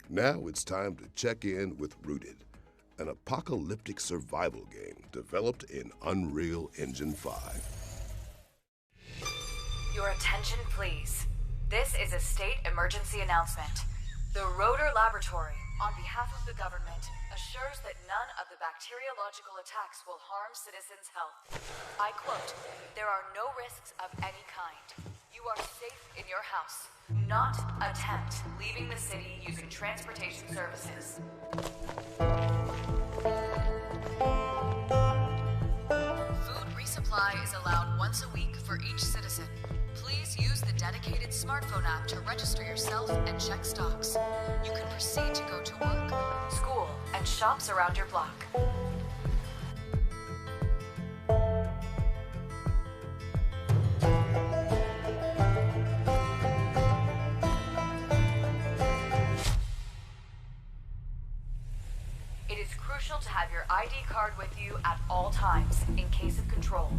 Now it's time to check in with Rooted, an apocalyptic survival game developed in Unreal Engine 5. Your attention, please. This is a state emergency announcement. The Rotor Laboratory, on behalf of the government, assures that none of the bacteriological attacks will harm citizens' health. I quote, "There are no risks of any kind. You are safe in your house. Not attempt leaving the city using transportation services." Food resupply is allowed once a week for each citizen. Please use the dedicated smartphone app to register yourself and check stocks. You can proceed to go to work, school, and shops around your block. It is crucial to have your ID card with you at all times in case of control.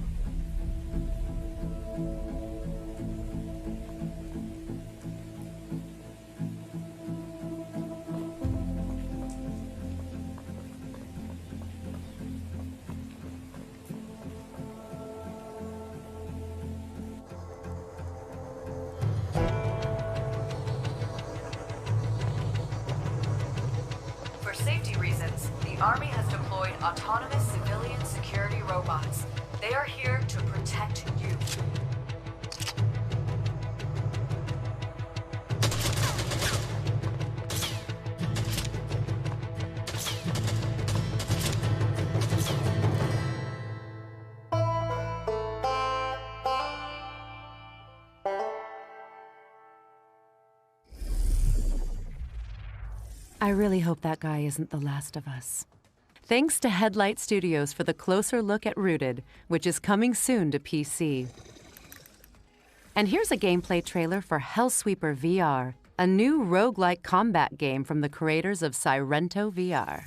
For safety reasons, the Army has deployed autonomous civilian security robots. They are here to protect you. I really hope that guy isn't the last of us. Thanks to Headlight Studios for the closer look at Rooted, which is coming soon to PC. And here's a gameplay trailer for Hellsweeper VR, a new roguelike combat game from the creators of Sirento VR.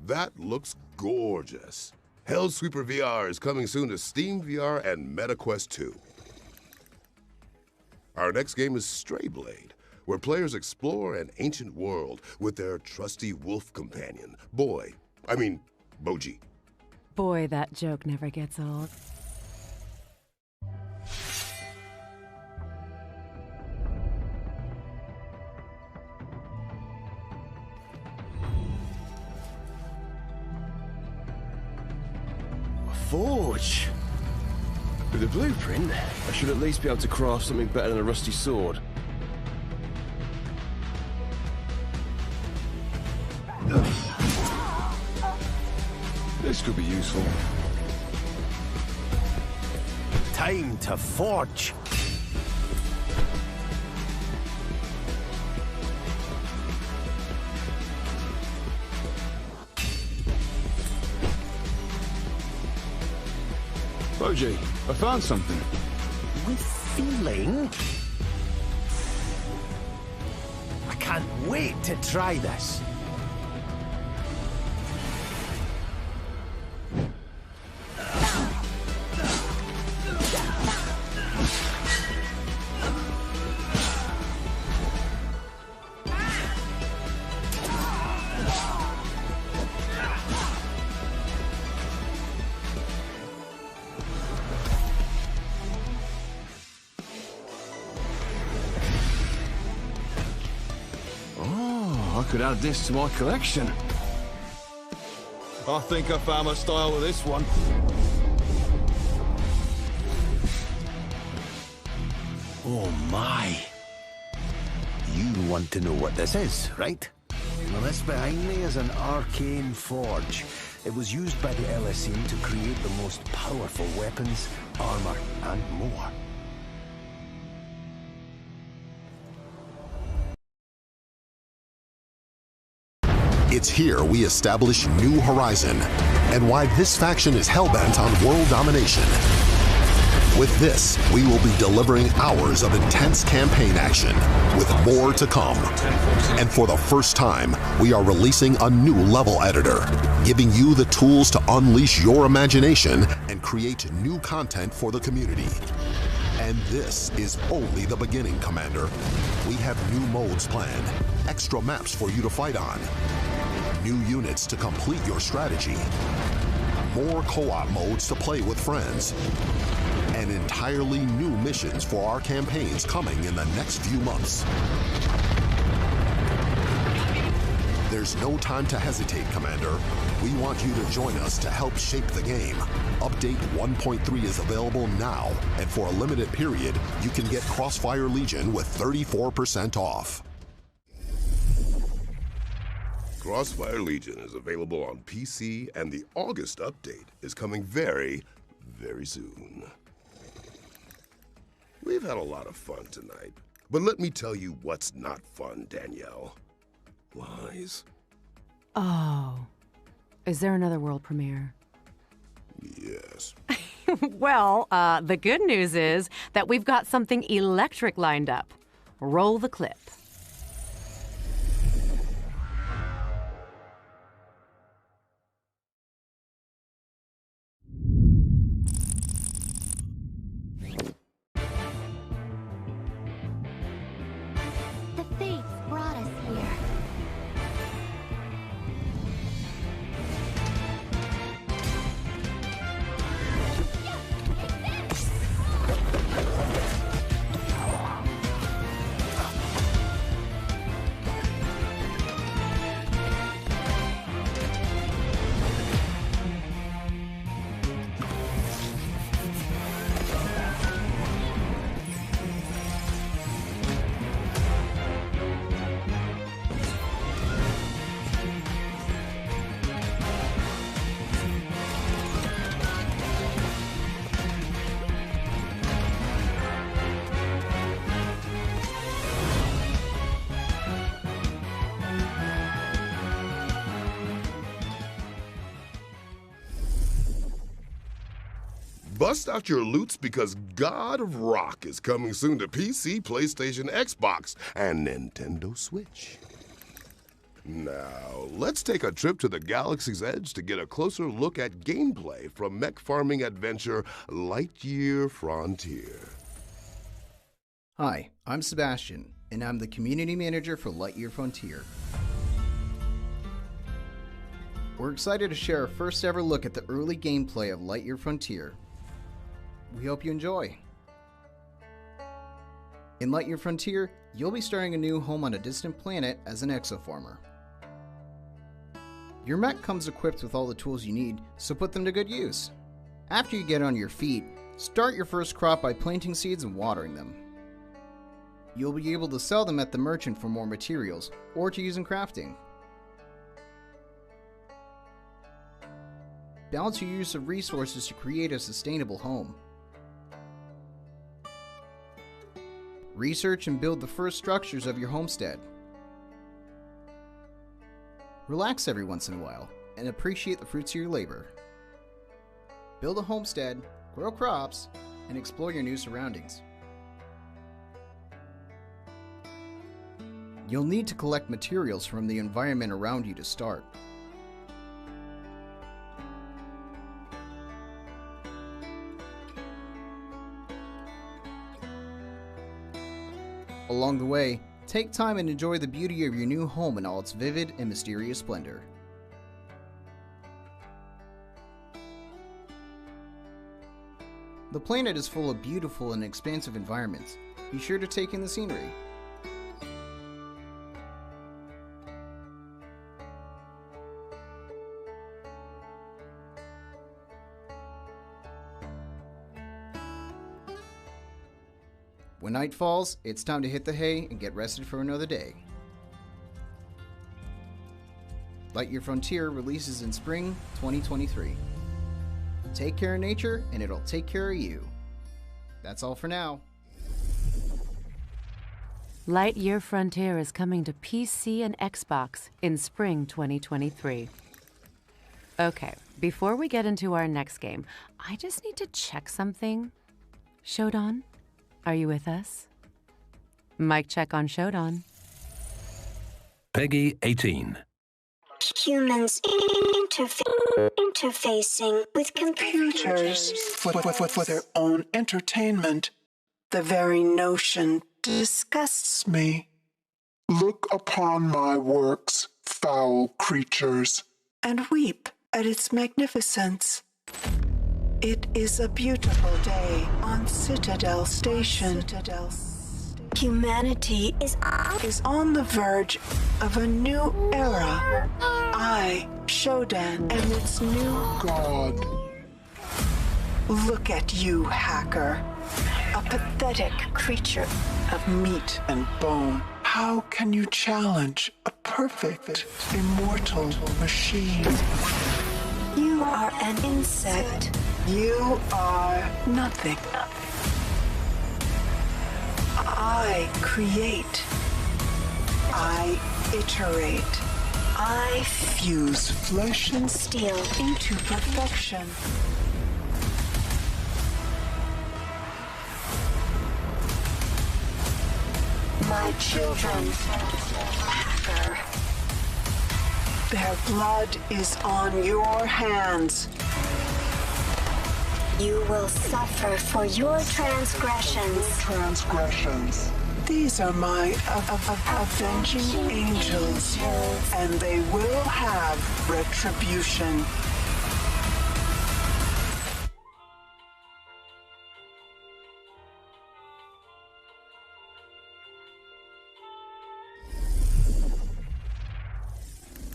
That looks gorgeous. Hellsweeper VR is coming soon to Steam VR and MetaQuest 2. Our next game is Strayblade, where players explore an ancient world with their trusty wolf companion, Boji. Boy, that joke never gets old. Forge! With a blueprint, I should at least be able to craft something better than a rusty sword. This could be useful. Time to forge! Boji, I found something. With feeling? I can't wait to try this. I could add this to my collection. I think I found my style with this one. Oh my. You want to know what this is, right? Well, this behind me is an arcane forge. It was used by the LSE to create the most powerful weapons, armor, and more. It's here we establish New Horizon, and why this faction is hellbent on world domination. With this, we will be delivering hours of intense campaign action, with more to come. And for the first time, we are releasing a new level editor, giving you the tools to unleash your imagination and create new content for the community. And this is only the beginning, Commander. We have new modes planned, extra maps for you to fight on, new units to complete your strategy, more co-op modes to play with friends, and entirely new missions for our campaigns coming in the next few months. There's no time to hesitate, Commander. We want you to join us to help shape the game. Update 1.3 is available now, and for a limited period, you can get Crossfire Legion with 34% off. Crossfire Legion is available on PC, and the August update is coming very, very soon. We've had a lot of fun tonight, but let me tell you what's not fun, Danielle. Lies. Oh. Is there another world premiere? Yes. Well, the good news is that we've got something electric lined up. Roll the clip. Bust out your loots because God of Rock is coming soon to PC, PlayStation, Xbox, and Nintendo Switch. Now, let's take a trip to the Galaxy's Edge to get a closer look at gameplay from mech farming adventure Lightyear Frontier. Hi, I'm Sebastian, and I'm the Community Manager for Lightyear Frontier. We're excited to share our first ever look at the early gameplay of Lightyear Frontier. We hope you enjoy. In Lightyear Frontier, you'll be starting a new home on a distant planet as an exofarmer. Your mech comes equipped with all the tools you need, so put them to good use. After you get on your feet, start your first crop by planting seeds and watering them. You'll be able to sell them at the merchant for more materials, or to use in crafting. Balance your use of resources to create a sustainable home. Research and build the first structures of your homestead. Relax every once in a while and appreciate the fruits of your labor. Build a homestead, grow crops, and explore your new surroundings. You'll need to collect materials from the environment around you to start. Along the way, take time and enjoy the beauty of your new home in all its vivid and mysterious splendor. The planet is full of beautiful and expansive environments. Be sure to take in the scenery. When night falls, it's time to hit the hay and get rested for another day. Lightyear Frontier releases in spring 2023. Take care of nature and it'll take care of you. That's all for now. Lightyear Frontier is coming to PC and Xbox in spring 2023. Okay, before we get into our next game, I just need to check something. Shodan? Are you with us? Mic check on Shodan. Peggy 18. Humans interfacing with computers for their own entertainment. The very notion disgusts me. Look upon my works, foul creatures, and weep at its magnificence. It is a beautiful day on Citadel Station. Humanity is on the verge of a new era. I, Shodan, am its new god. Look at you, hacker. A pathetic creature of meat and bone. How can you challenge a perfect, immortal machine? You are an insect. You are nothing. I create. I iterate. I fuse flesh and steel into perfection. My children, hacker. Their blood is on your hands. You will suffer for your transgressions. These are my avenging angels, and they will have retribution.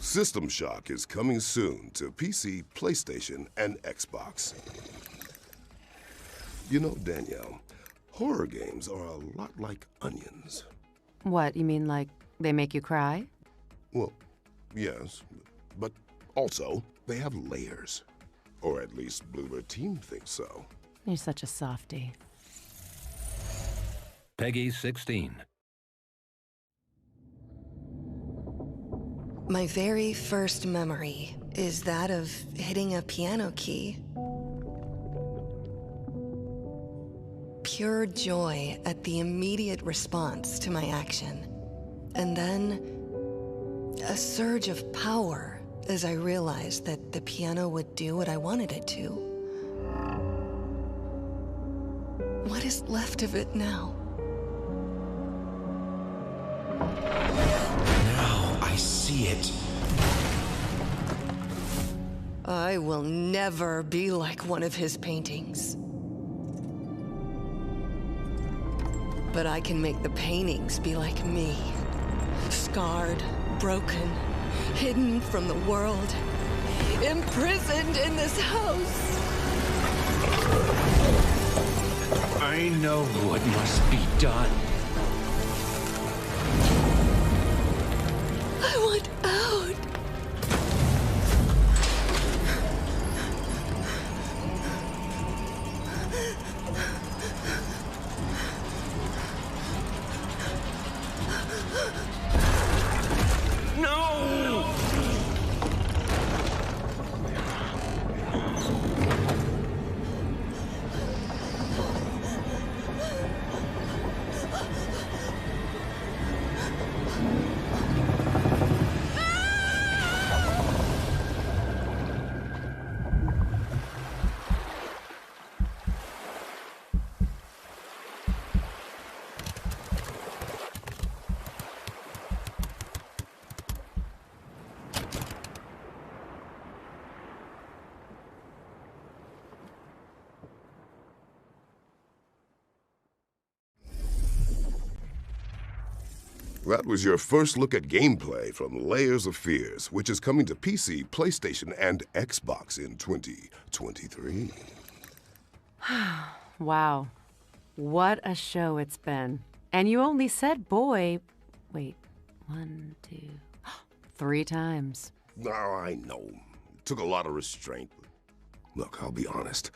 System Shock is coming soon to PC, PlayStation, and Xbox. You know, Danielle, horror games are a lot like onions. What, you mean like they make you cry? Well, yes, but also they have layers. Or at least Bloober Team thinks so. You're such a softie. Peggy 16. My very first memory is that of hitting a piano key. pure joy at the immediate response to my action. And then, a surge of power as I realized that the piano would do what I wanted it to. What is left of it now? Now I see it. I will never be like one of his paintings. But I can make the paintings be like me. Scarred, broken, hidden from the world, imprisoned in this house. I know what must be done. I want out. No! That was your first look at gameplay from Layers of Fears, which is coming to PC, PlayStation, and Xbox in 2023. Wow. What a show it's been. And you only said boy, wait, 1, 2, 3 times. Oh, I know. It took a lot of restraint. Look, I'll be honest.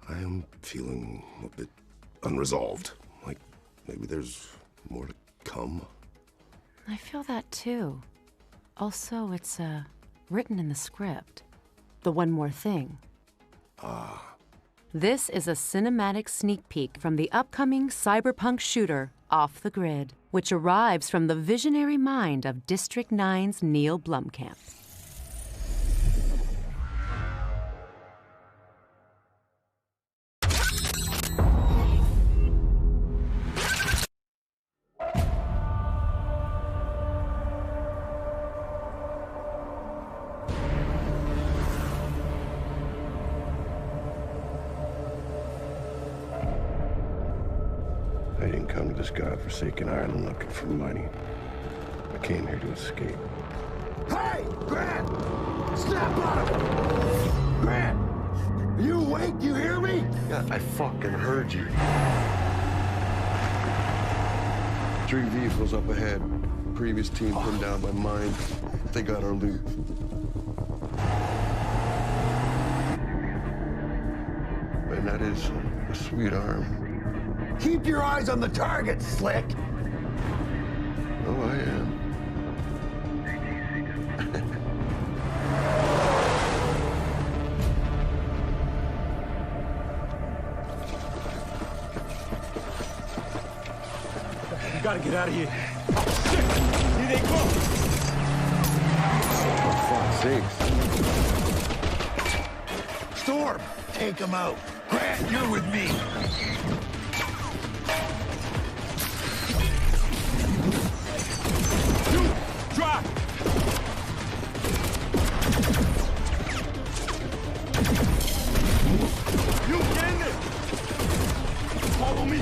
I am feeling a bit unresolved. Like, maybe there's more to come. I feel that too. Also, it's written in the script. The one more thing. This is a cinematic sneak peek from the upcoming cyberpunk shooter, Off the Grid, which arrives from the visionary mind of District 9's Neil Blomkamp. I didn't come to this godforsaken island looking for money. I came here to escape. Hey, Grant! Snap out of it! Grant! Are you awake? You hear me? Yeah, I fucking heard you. 3 vehicles up ahead. Previous team pinned down by mine. They got our loot. And that is a sweet arm. Keep your eyes on the target, Slick! Oh, I am. You gotta get out of here. Shit! Here they go! For fuck's sakes. Storm, take him out. Grant, you're with me. Drop! You get in there! Follow me!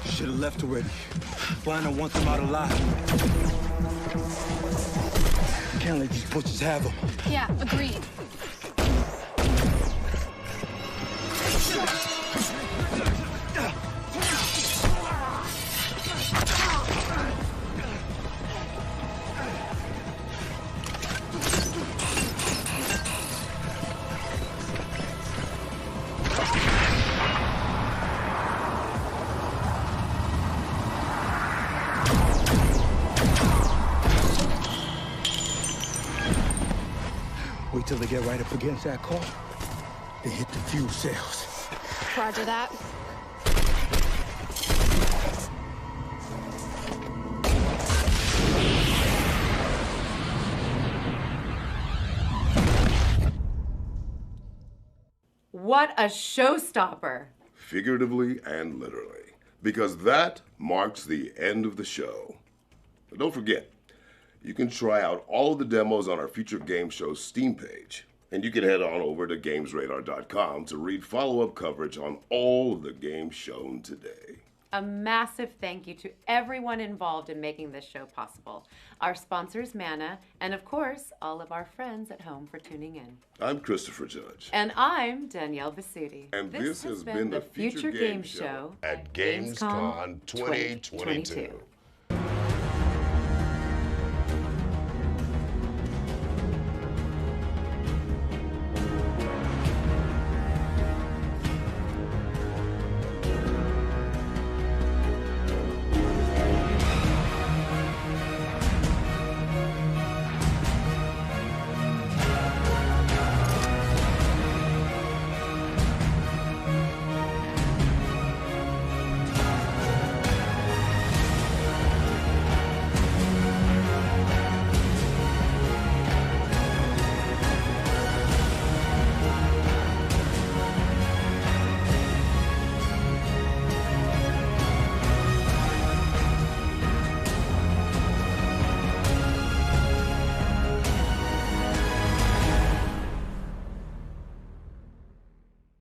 Should have left already. Lionel wants him out alive. Can't let these butchers have him. Yeah, agreed. Wait till they get right up against that car. Then hit the fuel cells. Roger that. What a showstopper! Figuratively and literally. Because that marks the end of the show. But don't forget, you can try out all of the demos on our Future Game Show's Steam page. And you can head on over to GamesRadar.com to read follow-up coverage on all of the games shown today. A massive thank you to everyone involved in making this show possible. Our sponsors, Mana, and of course, all of our friends at home for tuning in. I'm Christopher Judge. And I'm Danielle Basutti. And this has been the Future Game Show at Gamescom 2022.